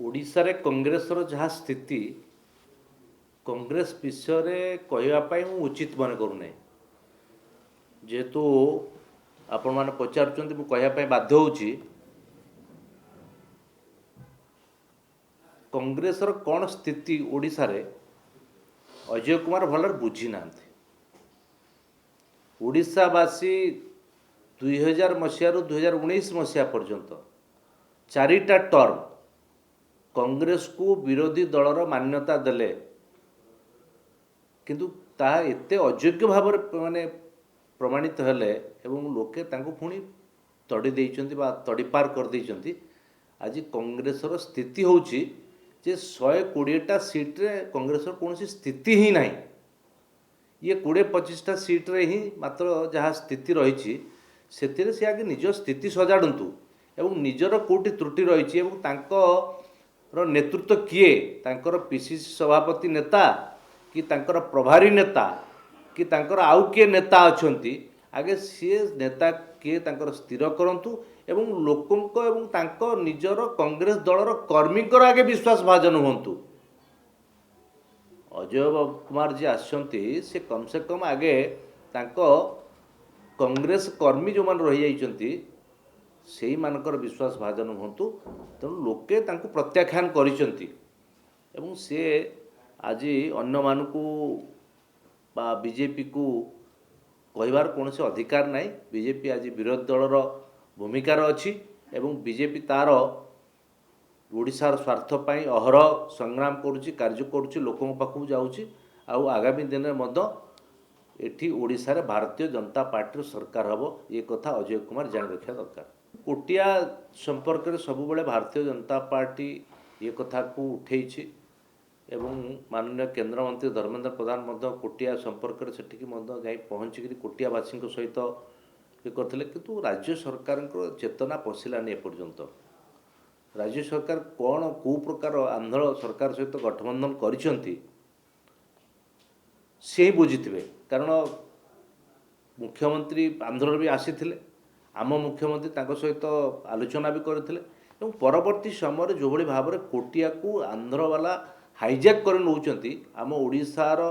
ओडिशा रे कांग्रेस रो जहाँ स्थिति कांग्रेस विषय कहवाई मु उचित मन करूना जेहेतु आपण मैंने पचारुंट कहवाई बाध्य होची कांग्रेस रो कौन स्थिति ओडिशा रे अजय कुमार भलर बुझी ना ओडिशावासी 2000 मसीह 2019 मसीहा पर्यंत चारिटा टर्म कांग्रेस को विरोधी दलर मान्यता देले किंतु ता एते अयोग्य भाव माने प्रमाणित हेले एवं लोके तांको पुणी तड़ी देइचंती बा तड़ी पार कर देइचंती। आज कांग्रेस रो स्थिति होची जे 120टा सीट रे कांग्रेस रो कोनसी स्थिति ही नाही। ये 20-25टा सीट रे ही मात्र जहाँ स्थिति रही से आगे निज स्थिति सजाड़ू एवं निजर कोटी त्रुटि रही एवं तांकर नेतृत्व किए तांकर पीसीसी सभापति नेता कि तांकर प्रभारी नेता कि तांकर आउ किए नेता अछंती आगे सी नेता किए तांकर स्थिर करंतु एवं लोकंक एवं तांको निजर कांग्रेस दलर कर्मी आगे विश्वास भाजन हुंतु। अजय कुमार जी आसछंती से कम से कम आगे तांको कांग्रेस कर्मी जो मान रही जाइछंती सेही मानकर विश्वास भाजन हुंतु। तेणु लोके तांको प्रत्याख्यान करिसंती एवं से आज अन्य मानकू बा बीजेपी को कहबार कौन से अधिकार नहीं। बीजेपी आज विरोधी दलर भूमिकार अच्छी एवं बीजेपी तार ओडिशार स्वार्थ पाई अहरह संग्राम करुच्ची कार्य करुच्ची लोकों पाखु जाऊँगी आउ आगामी दिन में एठी ओडिशा रे भारतीय जनता पार्टी सरकार हम ये कथा अजय कुमार जान रखा दरकार। कोटिया संपर्क में सबुबले भारतीय जनता पार्टी ये कथा को उठेइछि एवं माननीय केंद्र मंत्री धर्मेंद्र प्रधान कोटिया संपर्क में सेठिकी जाई पहुँचिक कोटियावासी सहित ये करते किंतु राज्य सरकार चेतना पशिलानी एपर्यंत। राज्य सरकार कौन कौ प्रकार आंध्र सरकार सहित गठबंधन करिसंती से बुझीथिबे कारण मुख्यमंत्री आंध्र भी आसीथिले आम मुख्यमंत्री तांको सहित आलोचना भी करथिले एवं परवर्ती समय जो भली भाव कोटिया को आंध्र वाला हाईजैक कर नौचंती आम ओडिशार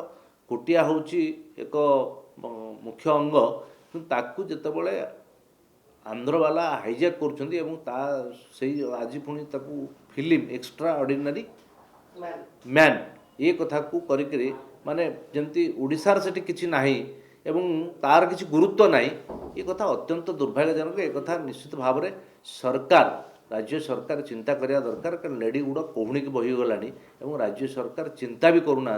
कोटिया होची एक मुख्य अंग किंतु ताकू जेतेबेले आंध्र वाला हाईजैक करुछंती एवं ता सही आज पुणी ताकू फिल्म एक्स्ट्रा ऑर्डिनरी मैन ये कथा को करिकरी माने जमती ओडिशार सेठी किछि नाही एवं तार किछि गुरुत्व नाही ये कथा अत्यंत दुर्भाग्यजनक। एक कथा निश्चित भाव में सरकार राज्य सरकार चिंता करिया दरकार कारण लेडी गुड़ कोहुणी की बही गलानी एवं राज्य सरकार चिंता भी करूना।